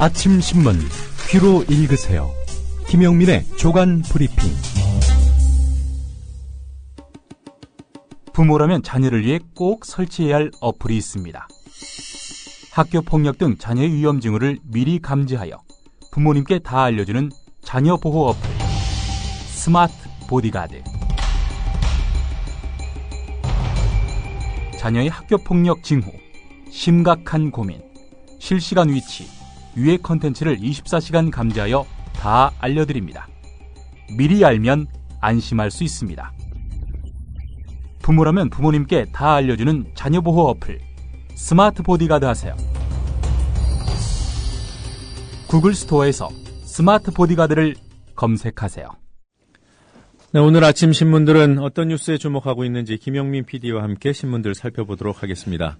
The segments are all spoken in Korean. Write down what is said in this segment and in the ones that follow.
아침 신문 귀로 읽으세요. 김영민의 조간 브리핑. 부모라면 자녀를 위해 꼭 설치해야 할 어플이 있습니다. 학교 폭력 등 자녀의 위험 징후를 미리 감지하여 부모님께 다 알려주는 자녀 보호 어플 스마트 보디가드. 자녀의 학교 폭력 징후, 심각한 고민, 실시간 위치, 유해 컨텐츠를 24시간 감지하여 다 알려드립니다. 미리 알면 안심할 수 있습니다. 부모라면 부모님께 다 알려주는 자녀 보호 어플 스마트 보디가드 하세요. 구글 스토어에서 스마트 보디가드를 검색하세요. 네, 오늘 아침 신문들은 어떤 뉴스에 주목하고 있는지 김영민 PD와 함께 신문들 살펴보도록 하겠습니다.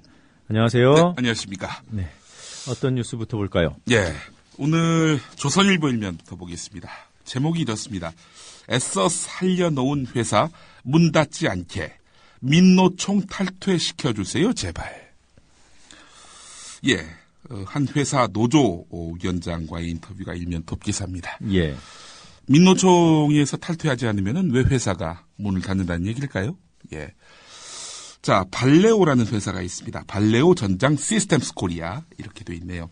안녕하세요. 네, 안녕하십니까. 네, 어떤 뉴스부터 볼까요? 예, 오늘 조선일보 일면부터 보겠습니다. 제목이 이렇습니다. 애써 살려놓은 회사 문 닫지 않게 민노총 탈퇴시켜주세요, 제발. 예, 한 회사 노조 위원장과의 인터뷰가 일면 톱기사입니다. 예. 민노총에서 탈퇴하지 않으면 왜 회사가 문을 닫는다는 얘기일까요? 예. 자, 발레오라는 회사가 있습니다. 발레오 전장 시스템스 코리아 이렇게 돼 있네요.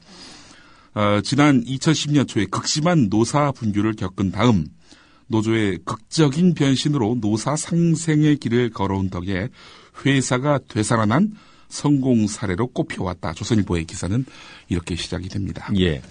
지난 2010년 초에 극심한 노사 분규를 겪은 다음 노조의 극적인 변신으로 노사 상생의 길을 걸어온 덕에 회사가 되살아난 성공 사례로 꼽혀왔다. 조선일보의 기사는 이렇게 시작이 됩니다. 예.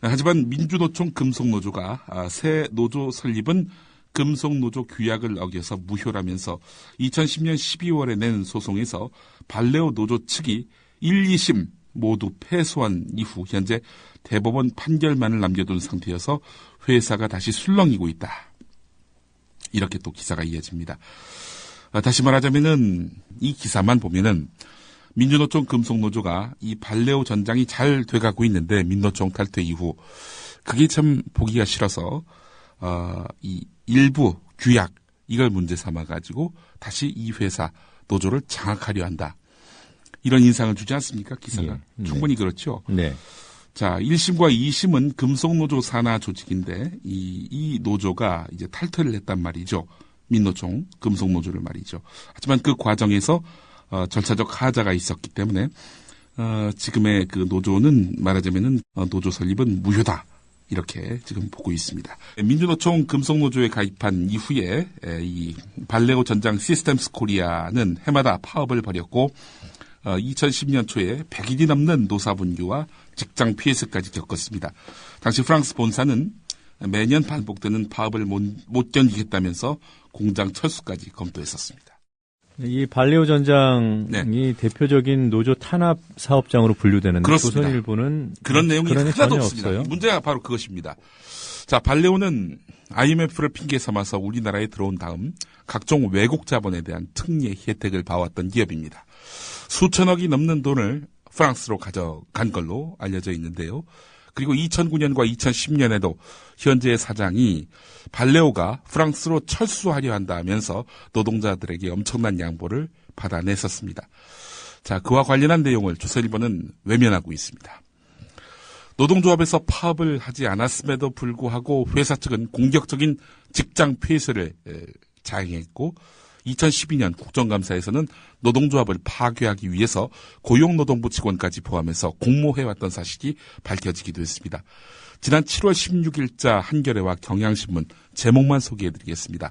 하지만 민주노총 금속노조가 새 노조 설립은 금속노조 규약을 어겨서 무효라면서 2010년 12월에 낸 소송에서 발레오 노조 측이 1, 2심 모두 패소한 이후 현재 대법원 판결만을 남겨둔 상태여서 회사가 다시 술렁이고 있다. 이렇게 또 기사가 이어집니다. 다시 말하자면은 이 기사만 보면은 민주노총 금속노조가 이 발레오 전장이 잘 돼가고 있는데 민노총 탈퇴 이후 그게 참 보기가 싫어서 이 일부 규약 이걸 문제 삼아가지고 다시 이 회사 노조를 장악하려 한다. 이런 인상을 주지 않습니까? 기사가. 예. 충분히 그렇죠. 네. 자, 1심과 2심은 금속노조 산하 조직인데 이 노조가 이제 탈퇴를 했단 말이죠. 민노총 금속노조를 말이죠. 하지만 그 과정에서 절차적 하자가 있었기 때문에 지금의 그 노조는 말하자면은 노조 설립은 무효다. 이렇게 지금 보고 있습니다. 민주노총 금속노조에 가입한 이후에 이 발레오 전장 시스템스 코리아는 해마다 파업을 벌였고 2010년 초에 100일이 넘는 노사 분규와 직장 폐쇄까지 겪었습니다. 당시 프랑스 본사는 매년 반복되는 파업을 못 견디겠다면서 공장 철수까지 검토했었습니다. 이 발레오 전장이 네. 대표적인 노조 탄압 사업장으로 분류되는데 그렇습니다. 조선일보는 그런 내용이 하나도 전혀 없습니다. 없어요. 문제가 바로 그것입니다. 자, 발레오는 IMF를 핑계 삼아서 우리나라에 들어온 다음 각종 외국 자본에 대한 특례 혜택을 봐왔던 기업입니다. 수천억이 넘는 돈을 프랑스로 가져간 걸로 알려져 있는데요. 그리고 2009년과 2010년에도 현재의 사장이 발레오가 프랑스로 철수하려 한다면서 노동자들에게 엄청난 양보를 받아냈었습니다. 자, 그와 관련한 내용을 조선일보는 외면하고 있습니다. 노동조합에서 파업을 하지 않았음에도 불구하고 회사 측은 공격적인 직장 폐쇄를 자행했고 2012년 국정감사에서는 노동조합을 파괴하기 위해서 고용노동부 직원까지 포함해서 공모해왔던 사실이 밝혀지기도 했습니다. 지난 7월 16일자 한겨레와 경향신문 제목만 소개해드리겠습니다.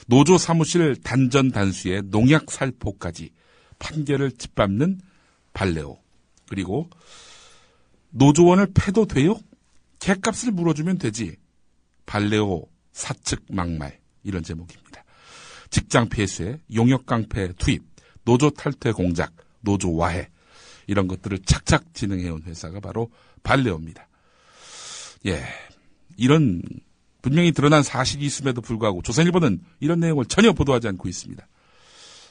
노조 사무실 단전단수의 농약 살포까지 판결을 짓밟는 발레오. 그리고 노조원을 패도 돼요? 객값을 물어주면 되지. 발레오 사측 막말. 이런 제목입니다. 직장 폐쇄, 용역 깡패 투입, 노조 탈퇴 공작, 노조 와해 이런 것들을 착착 진행해온 회사가 바로 발레오입니다. 예, 이런 분명히 드러난 사실이 있음에도 불구하고 조선일보는 이런 내용을 전혀 보도하지 않고 있습니다.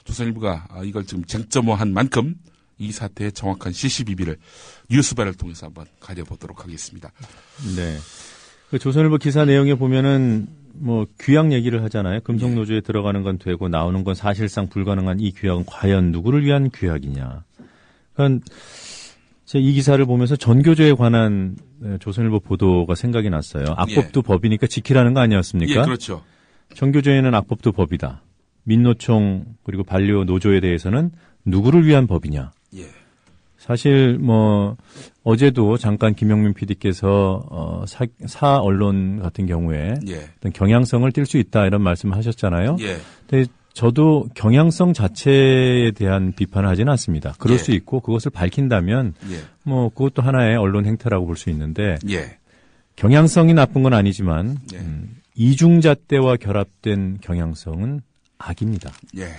조선일보가 이걸 지금 쟁점화한 만큼 이 사태의 정확한 시시비비를 뉴스바를 통해서 한번 가려보도록 하겠습니다. 네. 그 조선일보 기사 내용에 보면은 뭐 규약 얘기를 하잖아요. 금속노조에 들어가는 건 되고 나오는 건 사실상 불가능한 이 규약은 과연 누구를 위한 규약이냐. 그러니까 제가 이 기사를 보면서 전교조에 관한 조선일보 보도가 생각이 났어요. 악법도 법이니까 지키라는 거 아니었습니까? 예, 그렇죠. 전교조에는 악법도 법이다. 민노총 그리고 반려 노조에 대해서는 누구를 위한 법이냐. 예. 사실 어제도 잠깐 김영민 PD께서 사 언론 같은 경우에 예. 어떤 경향성을 띌 수 있다 이런 말씀을 하셨잖아요. 예. 근데 저도 경향성 자체에 대한 비판을 하지는 않습니다. 그럴 예. 수 있고 그것을 밝힌다면 예. 그것도 하나의 언론 행태라고 볼 수 있는데 예. 경향성이 나쁜 건 아니지만 예. 이중잣대와 결합된 경향성은 악입니다. 예.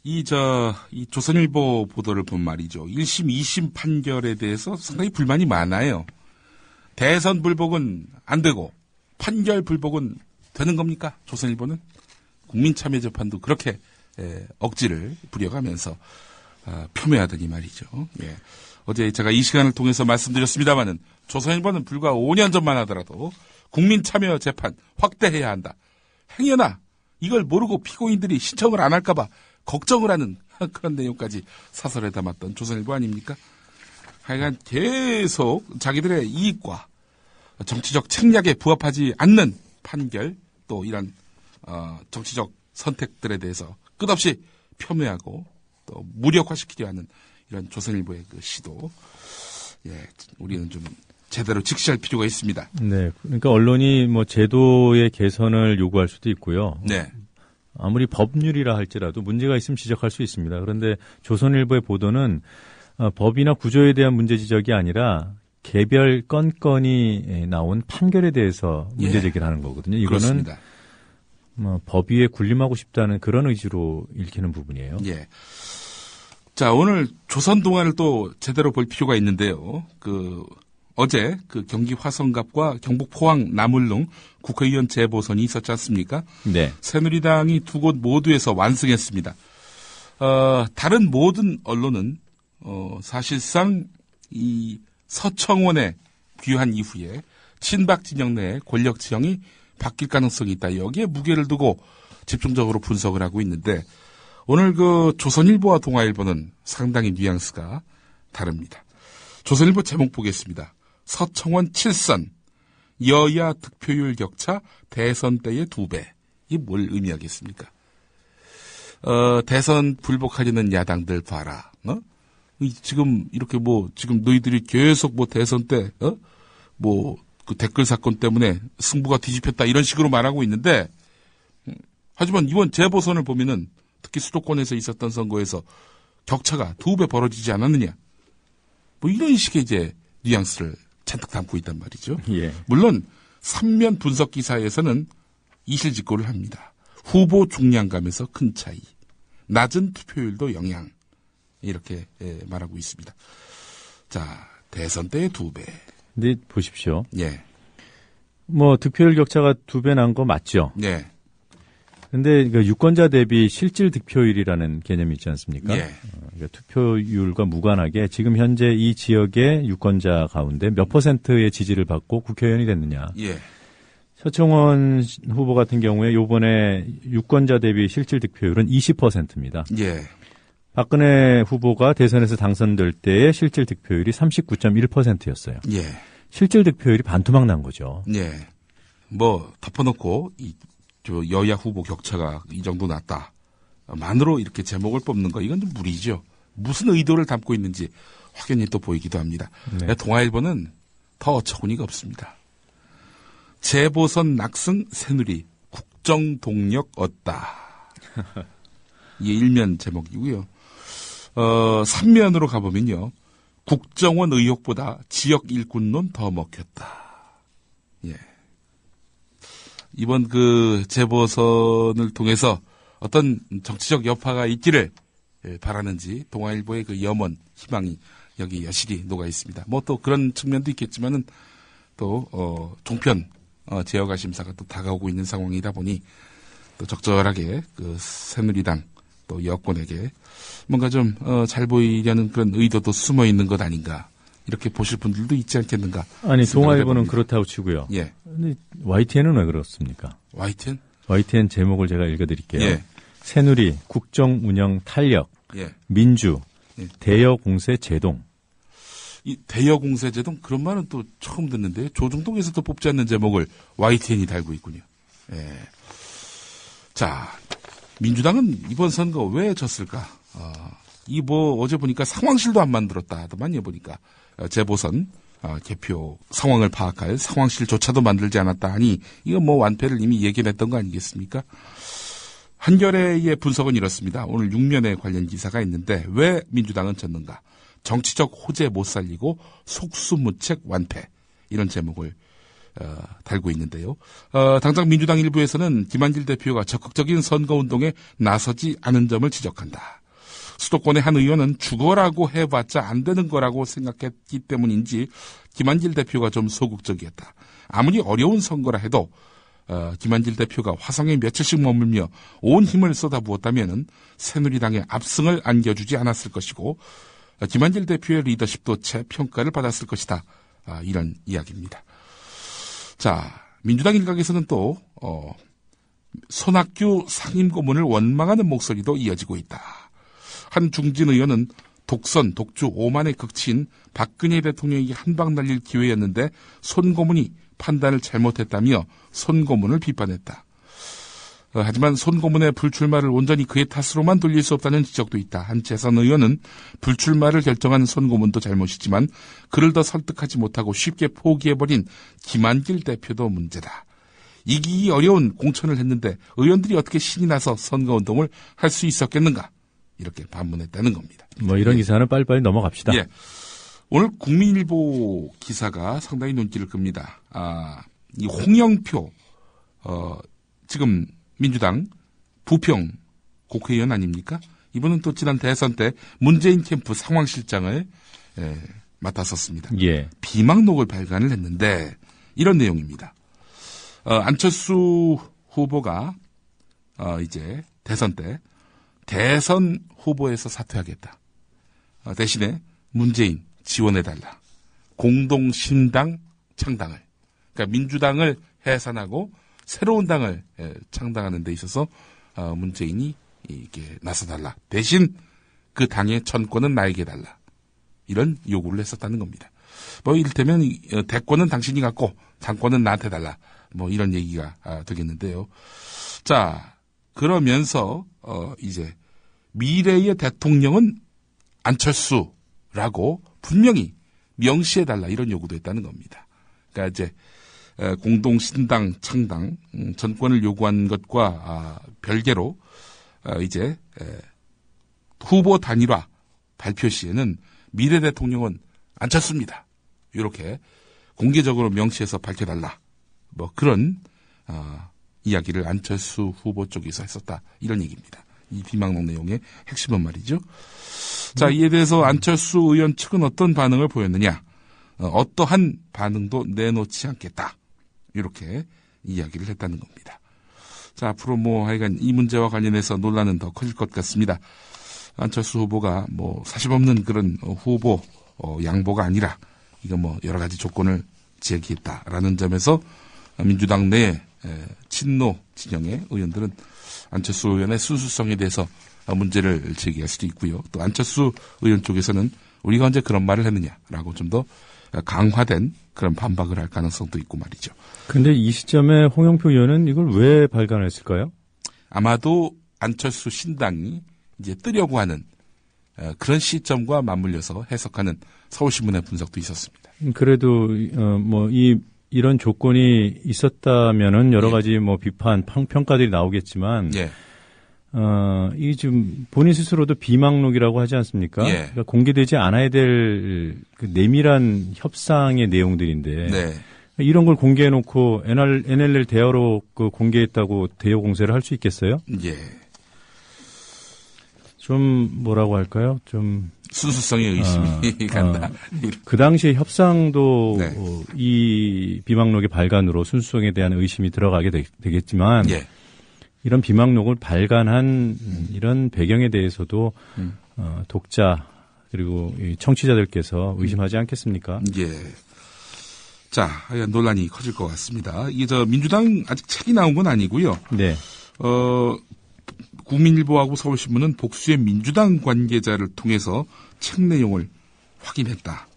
이 조선일보 보도를 본 말이죠. 1심, 2심 판결에 대해서 상당히 불만이 많아요. 대선 불복은 안 되고 판결 불복은 되는 겁니까? 조선일보는? 국민참여재판도 그렇게 억지를 부려가면서 폄훼하더니 말이죠. 예. 어제 제가 이 시간을 통해서 말씀드렸습니다마는 조선일보는 불과 5년 전만 하더라도 국민참여재판 확대해야 한다. 행여나 이걸 모르고 피고인들이 신청을 안 할까 봐 걱정을 하는 그런 내용까지 사설에 담았던 조선일보 아닙니까? 하여간 계속 자기들의 이익과 정치적 책략에 부합하지 않는 판결 또 이런 정치적 선택들에 대해서 끝없이 폄훼하고 또 무력화시키려 하는 이런 조선일보의 그 시도, 예, 우리는 좀 제대로 직시할 필요가 있습니다. 네, 그러니까 언론이 제도의 개선을 요구할 수도 있고요. 네. 아무리 법률이라 할지라도 문제가 있으면 지적할 수 있습니다. 그런데 조선일보의 보도는 법이나 구조에 대한 문제 지적이 아니라 개별 건건이 나온 판결에 대해서 문제 제기를 하는 거거든요. 이거는 그렇습니다. 법 위에 군림하고 싶다는 그런 의지로 읽히는 부분이에요. 예. 자, 오늘 조선 동안을 또 제대로 볼 필요가 있는데요. 어제 경기 화성갑과 경북 포항 나물릉 국회의원 재보선이 있었지 않습니까? 네. 새누리당이 두 곳 모두에서 완승했습니다. 다른 모든 언론은 사실상 이 서청원에 귀환 이후에 친박 진영 내 권력 지형이 바뀔 가능성이 있다. 여기에 무게를 두고 집중적으로 분석을 하고 있는데 오늘 조선일보와 동아일보는 상당히 뉘앙스가 다릅니다. 조선일보 제목 보겠습니다. 서청원 7선, 여야 득표율 격차 대선 때의 2배. 이게 뭘 의미하겠습니까? 대선 불복하려는 야당들 봐라. 지금 이렇게 지금 너희들이 계속 대선 때, 그 댓글 사건 때문에 승부가 뒤집혔다 이런 식으로 말하고 있는데, 하지만 이번 재보선을 보면은 특히 수도권에서 있었던 선거에서 격차가 2배 벌어지지 않았느냐. 이런 식의 이제 뉘앙스를 잔뜩 담고 있단 말이죠. 예. 물론 3면 분석 기사에서는 이실직고를 합니다. 후보 중량감에서 큰 차이, 낮은 투표율도 영향 이렇게 말하고 있습니다. 자, 대선 때의 2배. 근데 보십시오. 예. 득표율 격차가 2배 난 거 맞죠? 예. 근데 유권자 대비 실질 득표율이라는 개념이 있지 않습니까? 예. 그러니까 투표율과 무관하게 지금 현재 이 지역의 유권자 가운데 몇 퍼센트의 지지를 받고 국회의원이 됐느냐. 예. 서청원 후보 같은 경우에 요번에 유권자 대비 실질 득표율은 20%입니다. 예. 박근혜 후보가 대선에서 당선될 때의 실질 득표율이 39.1%였어요. 예. 실질 득표율이 반토막 난 거죠. 예. 덮어놓고 여야 후보 격차가 이 정도 났다. 만으로 이렇게 제목을 뽑는 거 이건 좀 무리죠. 무슨 의도를 담고 있는지 확연히 또 보이기도 합니다. 네. 동아일보는 더 어처구니가 없습니다. 재보선 낙승 새누리 국정 동력 얻다. 이게 일면 제목이고요. 3면으로 가보면요. 국정원 의혹보다 지역 일꾼론 더 먹혔다. 예. 이번 재보선을 통해서 어떤 정치적 여파가 있기를 바라는지 동아일보의 염원, 희망이 여기 여실히 녹아 있습니다. 또 그런 측면도 있겠지만은 또, 종편, 제어가 심사가 또 다가오고 있는 상황이다 보니 또 적절하게 새누리당 또 여권에게 뭔가 좀, 잘 보이려는 그런 의도도 숨어 있는 것 아닌가. 이렇게 보실 분들도 있지 않겠는가. 아니, 동아일보는 그렇다고 치고요. 예. 근데 YTN은 왜 그렇습니까? YTN? YTN 제목을 제가 읽어드릴게요. 예. 새누리, 국정 운영 탄력, 예. 민주, 예. 대여 공세 제동. 이 대여공세제도 그런 말은 또 처음 듣는데 조중동에서도 뽑지 않는 제목을 YTN이 달고 있군요. 예. 자, 민주당은 이번 선거 왜 졌을까? 이 어제 보니까 상황실도 안 만들었다 하더만요, 보니까. 재보선, 개표 상황을 파악할 상황실조차도 만들지 않았다 하니, 이거 완패를 이미 예견했던 거 아니겠습니까? 한겨레의 분석은 이렇습니다. 오늘 6면에 관련 기사가 있는데, 왜 민주당은 졌는가? 정치적 호재 못 살리고 속수무책 완패. 이런 제목을 달고 있는데요. 당장 민주당 일부에서는 김한길 대표가 적극적인 선거운동에 나서지 않은 점을 지적한다. 수도권의 한 의원은 죽어라고 해봤자 안 되는 거라고 생각했기 때문인지 김한길 대표가 좀 소극적이었다. 아무리 어려운 선거라 해도 김한길 대표가 화성에 며칠씩 머물며 온 힘을 쏟아부었다면 새누리당의 압승을 안겨주지 않았을 것이고 김한길 대표의 리더십도 재평가를 받았을 것이다. 이런 이야기입니다. 자, 민주당 일각에서는 또 손학규 상임고문을 원망하는 목소리도 이어지고 있다. 한 중진 의원은 독선, 독주, 오만의 극치인 박근혜 대통령에게 한방 날릴 기회였는데 손 고문이 판단을 잘못했다며 손 고문을 비판했다. 하지만 손 고문의 불출마를 온전히 그의 탓으로만 돌릴 수 없다는 지적도 있다. 한 재선 의원은 불출마를 결정한 손 고문도 잘못이지만 그를 더 설득하지 못하고 쉽게 포기해버린 김한길 대표도 문제다. 이기기 어려운 공천을 했는데 의원들이 어떻게 신이 나서 선거운동을 할 수 있었겠는가? 이렇게 반문했다는 겁니다. 이런 기사는 빨리빨리 넘어갑시다. 예. 오늘 국민일보 기사가 상당히 눈길을 끕니다. 이 홍영표, 지금 민주당 부평 국회의원 아닙니까? 이분은 또 지난 대선 때 문재인 캠프 상황실장을 맡았었습니다. 예. 비망록을 발간을 했는데 이런 내용입니다. 안철수 후보가 이제 대선 때 대선 후보에서 사퇴하겠다. 대신에 문재인 지원해달라. 공동신당 창당을. 그러니까 민주당을 해산하고 새로운 당을 창당하는 데 있어서 문재인이 이렇게 나서달라. 대신 그 당의 전권은 나에게 달라. 이런 요구를 했었다는 겁니다. 이를테면 대권은 당신이 갖고 당권은 나한테 달라. 이런 얘기가 되겠는데요. 자, 그러면서 이제 미래의 대통령은 안철수라고 분명히 명시해달라. 이런 요구도 했다는 겁니다. 그러니까 이제 공동신당 창당 전권을 요구한 것과 별개로 이제 후보 단일화 발표 시에는 미래 대통령은 안철수입니다. 이렇게 공개적으로 명시해서 밝혀달라. 그런 이야기를 안철수 후보 쪽에서 했었다. 이런 얘기입니다. 이 비망록 내용의 핵심은 말이죠. 자, 이에 대해서 안철수 의원 측은 어떤 반응을 보였느냐. 어떠한 반응도 내놓지 않겠다. 이렇게 이야기를 했다는 겁니다. 자, 앞으로 하여간 이 문제와 관련해서 논란은 더 커질 것 같습니다. 안철수 후보가 사실 없는 그런 후보 양보가 아니라 이거 여러 가지 조건을 제기했다라는 점에서 민주당 내 친노 진영의 의원들은 안철수 의원의 순수성에 대해서 문제를 제기할 수도 있고요. 또 안철수 의원 쪽에서는 우리가 언제 그런 말을 했느냐라고 좀 더 강화된 그런 반박을 할 가능성도 있고 말이죠. 근데 이 시점에 홍영표 의원은 이걸 왜 발간했을까요? 아마도 안철수 신당이 이제 뜨려고 하는 그런 시점과 맞물려서 해석하는 서울신문의 분석도 있었습니다. 그래도 이런 조건이 있었다면은 여러 가지 비판, 평가들이 나오겠지만, 예. 이 지금 본인 스스로도 비망록이라고 하지 않습니까? 예. 그러니까 공개되지 않아야 될 그 내밀한 협상의 내용들인데, 네. 이런 걸 공개해놓고 NLL 대화로 공개했다고 대여 공세를 할 수 있겠어요? 예. 좀 뭐라고 할까요? 좀 순수성의 의심이 간다. 그 당시에 협상도 네. 이 비망록의 발간으로 순수성에 대한 의심이 들어가게 되겠지만 예. 이런 비망록을 발간한 이런 배경에 대해서도 독자 그리고 이 청취자들께서 의심하지 않겠습니까? 예. 자, 논란이 커질 것 같습니다. 이게 민주당 아직 책이 나온 건 아니고요. 네. 국민일보하고 서울신문은 복수의 민주당 관계자를 통해서 책 내용을 확인했다.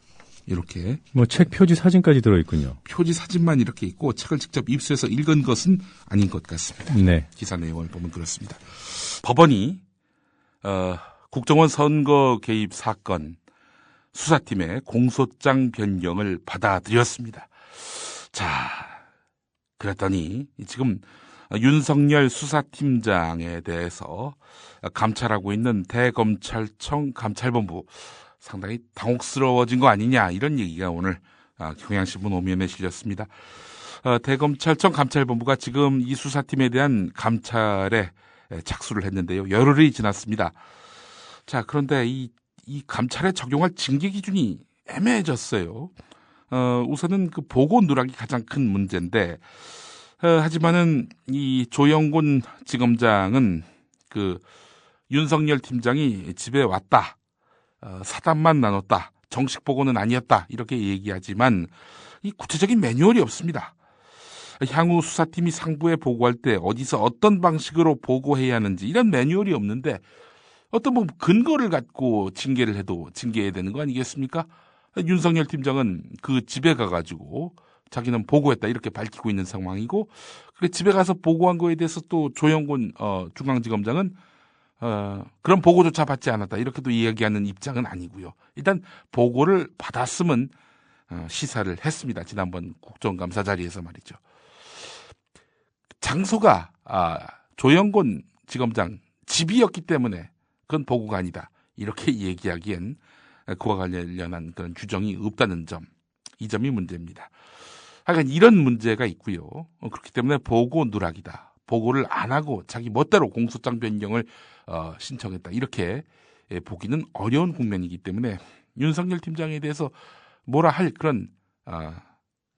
이렇게 뭐 책 표지 사진까지 들어있군요. 표지 사진만 이렇게 있고 책을 직접 입수해서 읽은 것은 아닌 것 같습니다. 네. 기사 내용을 보면 그렇습니다. 법원이 국정원 선거 개입 사건 수사팀의 공소장 변경을 받아들였습니다. 자, 그랬더니 지금 윤석열 수사팀장에 대해서 감찰하고 있는 대검찰청 감찰본부 상당히 당혹스러워진 거 아니냐 이런 얘기가 오늘 경향신문 오면에 실렸습니다. 대검찰청 감찰본부가 지금 이 수사팀에 대한 감찰에 착수를 했는데요. 열흘이 지났습니다. 자, 그런데 이 감찰에 적용할 징계 기준이 애매해졌어요. 우선은 그 보고 누락이 가장 큰 문제인데, 하지만은 이 조영곤 지검장은 그 윤석열 팀장이 집에 왔다, 사단만 나눴다, 정식 보고는 아니었다 이렇게 얘기하지만 이 구체적인 매뉴얼이 없습니다. 향후 수사팀이 상부에 보고할 때 어디서 어떤 방식으로 보고해야 하는지 이런 매뉴얼이 없는데 어떤 뭐 근거를 갖고 징계를 해도 징계해야 되는 거 아니겠습니까? 윤석열 팀장은 그 집에 가가지고 자기는 보고했다 이렇게 밝히고 있는 상황이고, 그래 집에 가서 보고한 거에 대해서 또 조영곤 중앙지검장은 그런 보고조차 받지 않았다 이렇게도 이야기하는 입장은 아니고요. 일단 보고를 받았으면 시사를 했습니다. 지난번 국정감사 자리에서 말이죠. 장소가 조영곤 지검장 집이었기 때문에 그건 보고가 아니다 이렇게 얘기하기엔 그와 관련한 그런 규정이 없다는 점, 이 점이 문제입니다. 하여간 이런 문제가 있고요. 그렇기 때문에 보고 누락이다, 보고를 안 하고 자기 멋대로 공소장 변경을 신청했다 이렇게 보기는 어려운 국면이기 때문에 윤석열 팀장에 대해서 뭐라 할 그런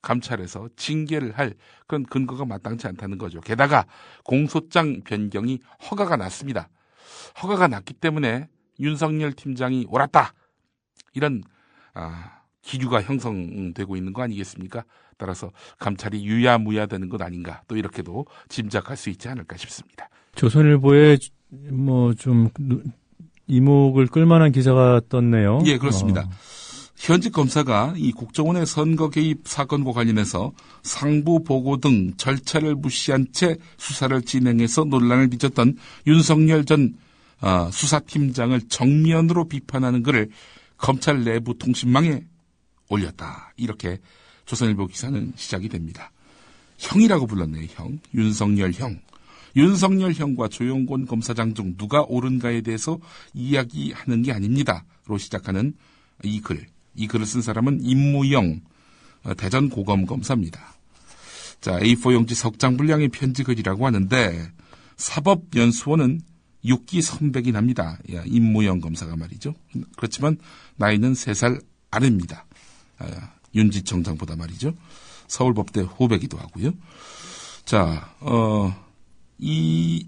감찰에서 징계를 할 그런 근거가 마땅치 않다는 거죠. 게다가 공소장 변경이 허가가 났습니다. 허가가 났기 때문에 윤석열 팀장이 옳았다 이런 기류가 형성되고 있는 거 아니겠습니까? 따라서 감찰이 유야무야 되는 것 아닌가, 또 이렇게도 짐작할 수 있지 않을까 싶습니다. 조선일보에 뭐 좀 이목을 끌만한 기사가 떴네요. 예, 그렇습니다. 현직 검사가 이 국정원의 선거 개입 사건과 관련해서 상부 보고 등 절차를 무시한 채 수사를 진행해서 논란을 빚었던 윤석열 전 수사팀장을 정면으로 비판하는 글을 검찰 내부 통신망에 올렸다. 이렇게 조선일보 기사는 시작이 됩니다. 형이라고 불렀네요. 형. 윤석열 형. 윤석열 형과 조영곤 검사장 중 누가 옳은가에 대해서 이야기하는 게 아닙니다.로 시작하는 이 글. 이 글을 쓴 사람은 임무영 대전 고검 검사입니다. 자, A4 용지 석장 분량의 편지글이라고 하는데 사법연수원은 6기 선배긴 합니다. 임무영 검사가 말이죠. 그렇지만 나이는 3살 아래입니다. 윤지청장보다 말이죠. 서울법대 후배기도 하고요. 자, 이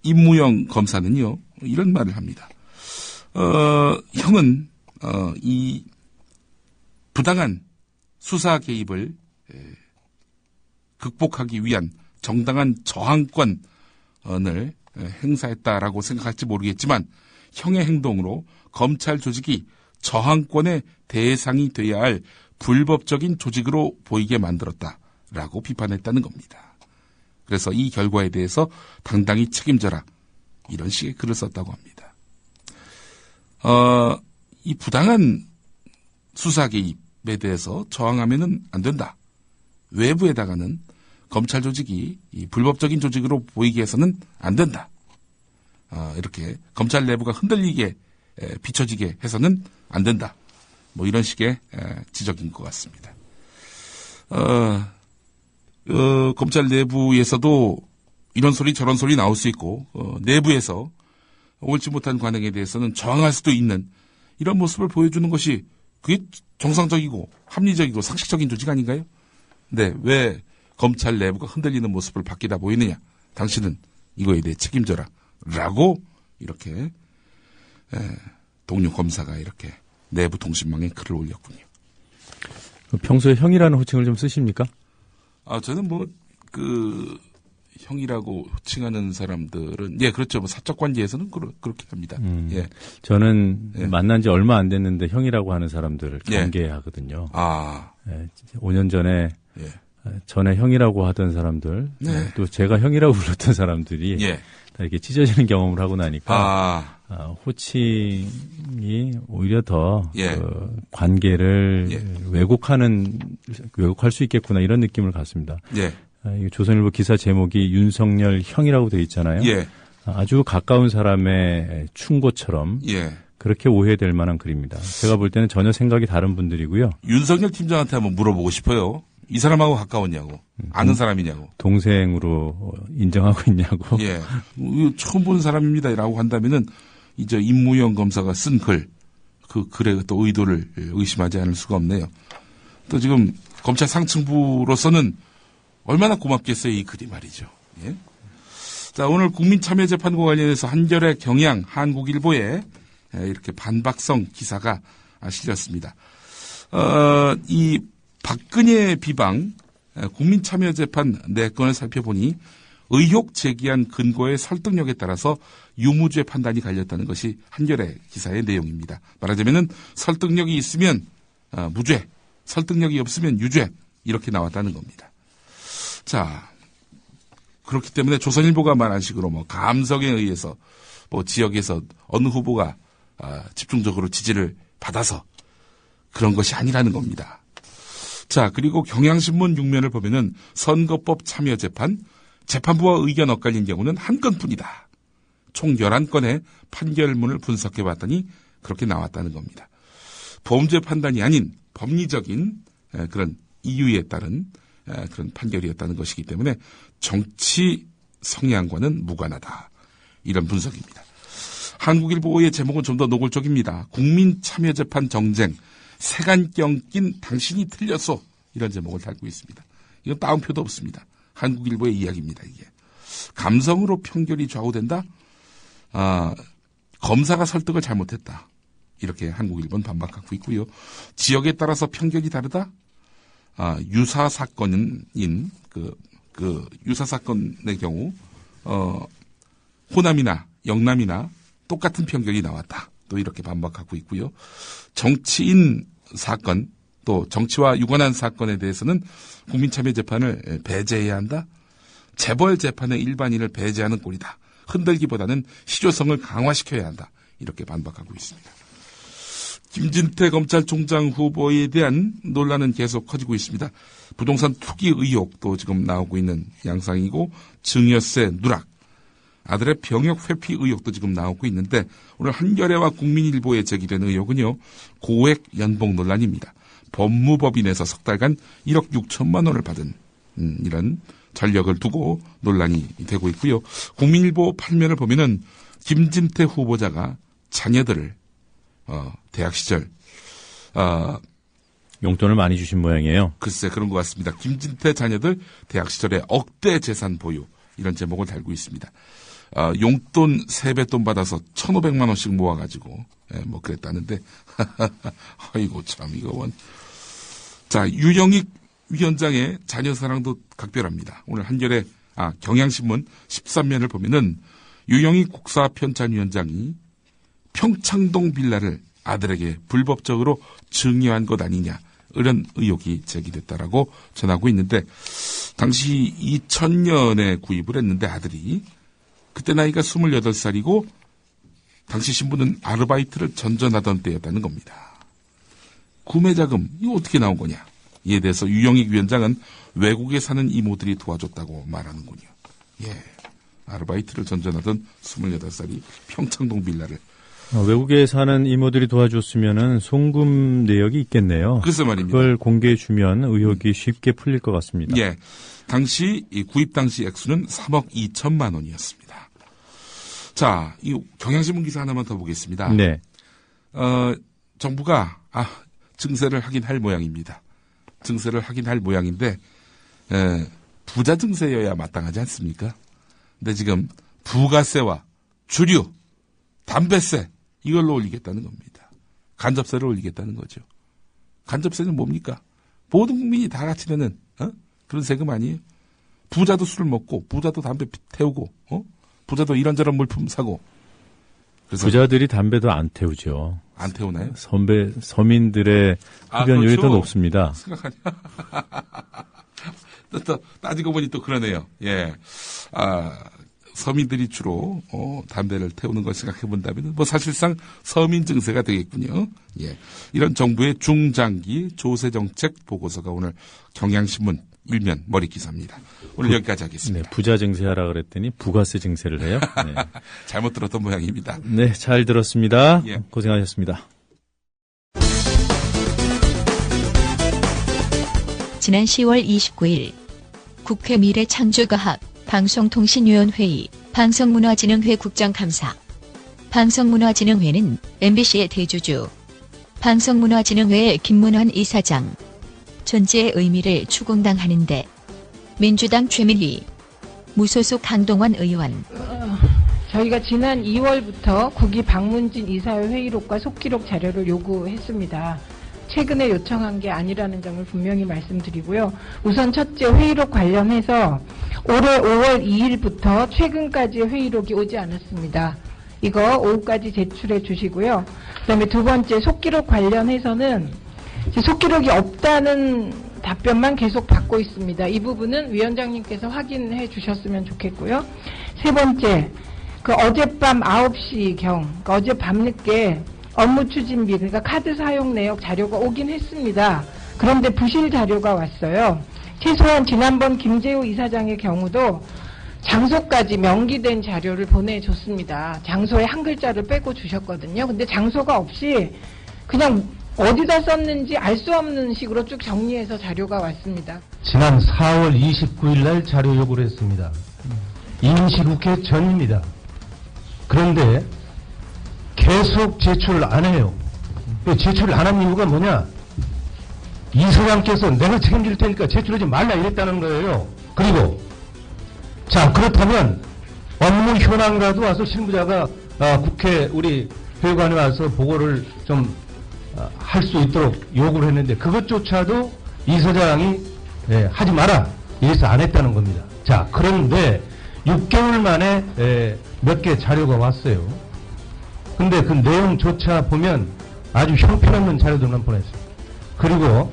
임무영 검사는요, 이런 말을 합니다. 형은 이 부당한 수사 개입을 극복하기 위한 정당한 저항권을 행사했다라고 생각할지 모르겠지만 형의 행동으로 검찰 조직이 저항권의 대상이 돼야 할 불법적인 조직으로 보이게 만들었다라고 비판했다는 겁니다. 그래서 이 결과에 대해서 당당히 책임져라 이런 식의 글을 썼다고 합니다. 이 부당한 수사 개입에 대해서 저항하면은 안 된다. 외부에다가는 검찰 조직이 이 불법적인 조직으로 보이게 해서는 안 된다. 이렇게 검찰 내부가 흔들리게 비춰지게 해서는 안 된다. 뭐 이런 식의 지적인 것 같습니다. 검찰 내부에서도 이런 소리 저런 소리 나올 수 있고 내부에서 옳지 못한 관행에 대해서는 저항할 수도 있는 이런 모습을 보여주는 것이 그게 정상적이고 합리적이고 상식적인 조직 아닌가요? 네, 왜 검찰 내부가 흔들리는 모습을 바뀌다 보이느냐? 당신은 이거에 대해 책임져라. 라고 이렇게 동료 검사가 이렇게 내부 통신망에 글을 올렸군요. 평소에 형이라는 호칭을 좀 쓰십니까? 저는 형이라고 호칭하는 사람들은 예 그렇죠. 뭐 사적 관계에서는 그렇게 합니다. 예. 저는 예. 만난 지 얼마 안 됐는데 형이라고 하는 사람들을 예. 경계하거든요. 아. 예, 5년 전에 예. 전에 형이라고 하던 사람들, 네. 또 제가 형이라고 불렀던 사람들이 예. 다 이렇게 찢어지는 경험을 하고 나니까 아. 호칭이 오히려 더 예. 그 관계를 예. 왜곡할 수 있겠구나 이런 느낌을 갖습니다. 예. 이 조선일보 기사 제목이 윤석열 형이라고 되어 있잖아요. 예. 아주 가까운 사람의 충고처럼 예. 그렇게 오해될 만한 글입니다. 제가 볼 때는 전혀 생각이 다른 분들이고요. 윤석열 팀장한테 한번 물어보고 싶어요. 이 사람하고 가까웠냐고. 아는 사람이냐고. 동생으로 인정하고 있냐고. 예. 처음 본 사람입니다라고 한다면은 이제 임무영 검사가 쓴 글, 그 글의 또 의도를 의심하지 않을 수가 없네요. 또 지금 검찰 상층부로서는 얼마나 고맙겠어요, 이 글이 말이죠. 예. 자, 오늘 국민참여재판과 관련해서 한겨레 경향 한국일보에 이렇게 반박성 기사가 실렸습니다. 이 박근혜 비방 국민참여재판 4건을 살펴보니 의혹 제기한 근거의 설득력에 따라서 유무죄 판단이 갈렸다는 것이 한겨레 기사의 내용입니다. 말하자면은 설득력이 있으면 무죄, 설득력이 없으면 유죄 이렇게 나왔다는 겁니다. 자, 그렇기 때문에 조선일보가 말한 식으로 뭐 감성에 의해서 뭐 지역에서 어느 후보가 집중적으로 지지를 받아서 그런 것이 아니라는 겁니다. 자, 그리고 경향신문 6면을 보면은 선거법 참여재판, 재판부와 의견 엇갈린 경우는 한 건뿐이다. 총 11건의 판결문을 분석해 봤더니 그렇게 나왔다는 겁니다. 범죄 판단이 아닌 법리적인 그런 이유에 따른 그런 판결이었다는 것이기 때문에 정치 성향과는 무관하다. 이런 분석입니다. 한국일보의 제목은 좀 더 노골적입니다. 국민참여재판 정쟁, 색안경 낀 당신이 틀렸소. 이런 제목을 달고 있습니다. 이건 따옴표도 없습니다. 한국일보의 이야기입니다. 이게 감성으로 판결이 좌우된다. 검사가 설득을 잘못했다. 이렇게 한국일보는 반박하고 있고요. 지역에 따라서 판결이 다르다. 유사 사건인 그 유사 사건의 경우 호남이나 영남이나 똑같은 판결이 나왔다. 또 이렇게 반박하고 있고요. 정치인 사건 또 정치와 유관한 사건에 대해서는 국민참여재판을 배제해야 한다. 재벌 재판의 일반인을 배제하는 꼴이다. 흔들기보다는 실효성을 강화시켜야 한다. 이렇게 반박하고 있습니다. 김진태 검찰총장 후보에 대한 논란은 계속 커지고 있습니다. 부동산 투기 의혹도 지금 나오고 있는 양상이고 증여세 누락, 아들의 병역 회피 의혹도 지금 나오고 있는데 오늘 한겨레와 국민일보에 제기된 의혹은요. 고액 연봉 논란입니다. 법무법인에서 석 달간 1억 6천만 원을 받은 이런 전력을 두고 논란이 되고 있고요. 국민일보 8면을 보면은 김진태 후보자가 자녀들을 대학 시절 용돈을 많이 주신 모양이에요. 글쎄 그런 것 같습니다. 김진태 자녀들 대학 시절에 억대 재산 보유 이런 제목을 달고 있습니다. 용돈 세뱃돈 받아서 1,500만 원씩 모아가지고 뭐 그랬다는데 아이고 참 이거 원. 자 유영익 위원장의 자녀 사랑도 각별합니다. 오늘 한겨레 경향신문 13면을 보면은 유영익 국사편찬위원장이 평창동 빌라를 아들에게 불법적으로 증여한 것 아니냐 이런 의혹이 제기됐다라고 전하고 있는데 당시 2000년에 구입을 했는데 아들이 그때 나이가 28살이고 당시 신부는 아르바이트를 전전하던 때였다는 겁니다. 구매자금 이거 어떻게 나온 거냐 이에 대해서 유영익 위원장은 외국에 사는 이모들이 도와줬다고 말하는군요. 예, 아르바이트를 전전하던 28살이 평창동 빌라를 외국에 사는 이모들이 도와줬으면은 송금 내역이 있겠네요. 글쎄 말입니다. 그걸 공개해주면 의혹이 쉽게 풀릴 것 같습니다. 예, 당시 이 구입 당시 액수는 3억 2천만 원이었습니다. 자, 이 경향신문 기사 하나만 더 보겠습니다. 네. 정부가 증세를 하긴 할 모양입니다. 증세를 하긴 할 모양인데 부자 증세여야 마땅하지 않습니까? 근데 지금 부가세와 주류, 담배세 이걸로 올리겠다는 겁니다. 간접세를 올리겠다는 거죠. 간접세는 뭡니까? 모든 국민이 다 같이 내는 그런 세금 아니에요? 부자도 술을 먹고, 부자도 담배 태우고, 부자도 이런저런 물품 사고. 그래서 부자들이 담배도 안 태우죠. 안 태우나요? 서민들의 흡연율이 그렇죠. 더 높습니다. 생각하냐? 또 따지고 보니 또 그러네요. 예. 서민들이 주로 담배를 태우는 걸 생각해 본다면 뭐 사실상 서민 증세가 되겠군요. 예. 이런 정부의 중장기 조세 정책 보고서가 오늘 경향신문 일면 머리 기사입니다. 오늘 여기까지 하겠습니다. 네, 부자 증세하라 그랬더니 부가세 증세를 해요. 네. 잘못 들었던 모양입니다. 네, 잘 들었습니다. 예. 고생하셨습니다. 지난 10월 29일 국회 미래창조과학 방송통신위원회의 방송문화진흥회 국정감사. 방송문화진흥회는 MBC의 대주주 방송문화진흥회의 김문환 이사장 존재의 의미를 추궁당하는데 민주당 최민희 무소속 강동원 의원. 저희가 지난 2월부터 국위 박문진 이사의 회의록과 속기록 자료를 요구했습니다. 최근에 요청한 게 아니라는 점을 분명히 말씀드리고요. 우선 첫째 회의록 관련해서 올해 5월 2일부터 최근까지의 회의록이 오지 않았습니다. 이거 오후까지 제출해 주시고요. 그다음에 두 번째 속기록 관련해서는 속기록이 없다는 답변만 계속 받고 있습니다. 이 부분은 위원장님께서 확인해 주셨으면 좋겠고요. 세 번째, 어젯밤 9시경, 어제 밤늦게 업무 추진비, 그러니까 카드 사용 내역 자료가 오긴 했습니다. 그런데 부실 자료가 왔어요. 최소한 지난번 김재호 이사장의 경우도 장소까지 명기된 자료를 보내줬습니다. 장소에 한 글자를 빼고 주셨거든요. 근데 장소가 없이 그냥 어디다 썼는지 알 수 없는 식으로 쭉 정리해서 자료가 왔습니다. 지난 4월 29일 날 자료 요구를 했습니다. 임시국회 전입니다. 그런데 계속 제출을 안 해요. 제출을 안 한 이유가 뭐냐? 이사장께서 내가 책임질 테니까 제출하지 말라 이랬다는 거예요. 그리고 자, 그렇다면 업무 현황이라도 와서 실무자가 국회 우리 회관에 와서 보고를 좀 할 수 있도록 요구를 했는데 그것조차도 이사장이 하지 마라 이래서 안 했다는 겁니다. 자, 그런데 6개월 만에 몇 개 자료가 왔어요. 근데 그 내용조차 보면 아주 형편없는 자료들만 보냈습니다. 그리고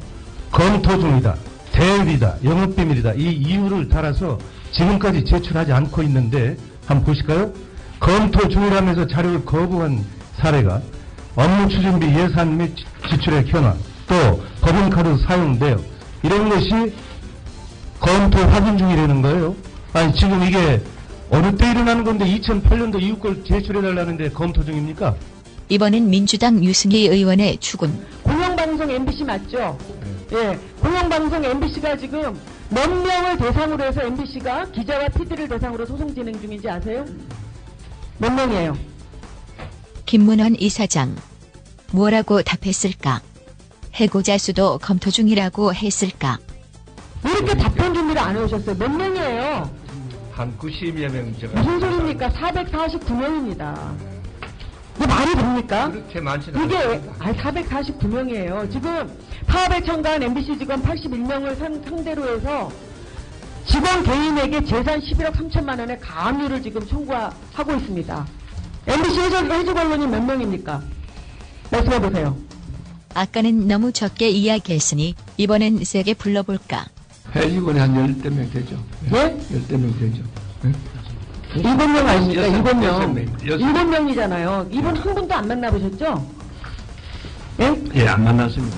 검토 중이다, 대외이다, 영업비밀이다 이 이유를 달아서 지금까지 제출하지 않고 있는데 한번 보실까요? 검토 중이라면서 자료를 거부한 사례가 업무 추진비 예산 및 지출액 현황, 또 법인카드 사용 내역 이런 것이 검토 확인 중이라는 거예요. 아니 지금 이게 어느 때 일어나는 건데 2008년도 이후 걸 제출해달라는데 검토 중입니까? 이번엔 민주당 유승희 의원의 추궁. 공영방송 MBC 맞죠? 예, 공영방송 MBC가 지금 몇 명을 대상으로 해서 MBC가 기자와 PD를 대상으로 소송 진행 중인지 아세요? 몇 명이에요? 김문환 이사장. 뭐라고 답했을까? 해고자 수도 검토 중이라고 했을까? 왜 이렇게 답변 준비를 안 해오셨어요? 몇 명이에요? 한 90여 명 제가 무슨 소리입니까? 449명입니다. 이게 말이 됩니까? 그렇게 많지는 이게 449명이에요. 지금 파업에 참가한 MBC 직원 81명을 상대로 해서 직원 개인에게 재산 11억 3천만 원의 가압류를 지금 청구하고 있습니다. MBC 해직 언론이 몇 명입니까? 말씀해 보세요. 아까는 너무 적게 이야기했으니 이번엔 세게 불러볼까? 해직원이 한 10명 되죠. 예? 10명 되죠. 7명 아닙니까? 7명. 7명. 7명이잖아요. 이분 한 분도 안 만나보셨죠? 예? 예, 안 만났습니다.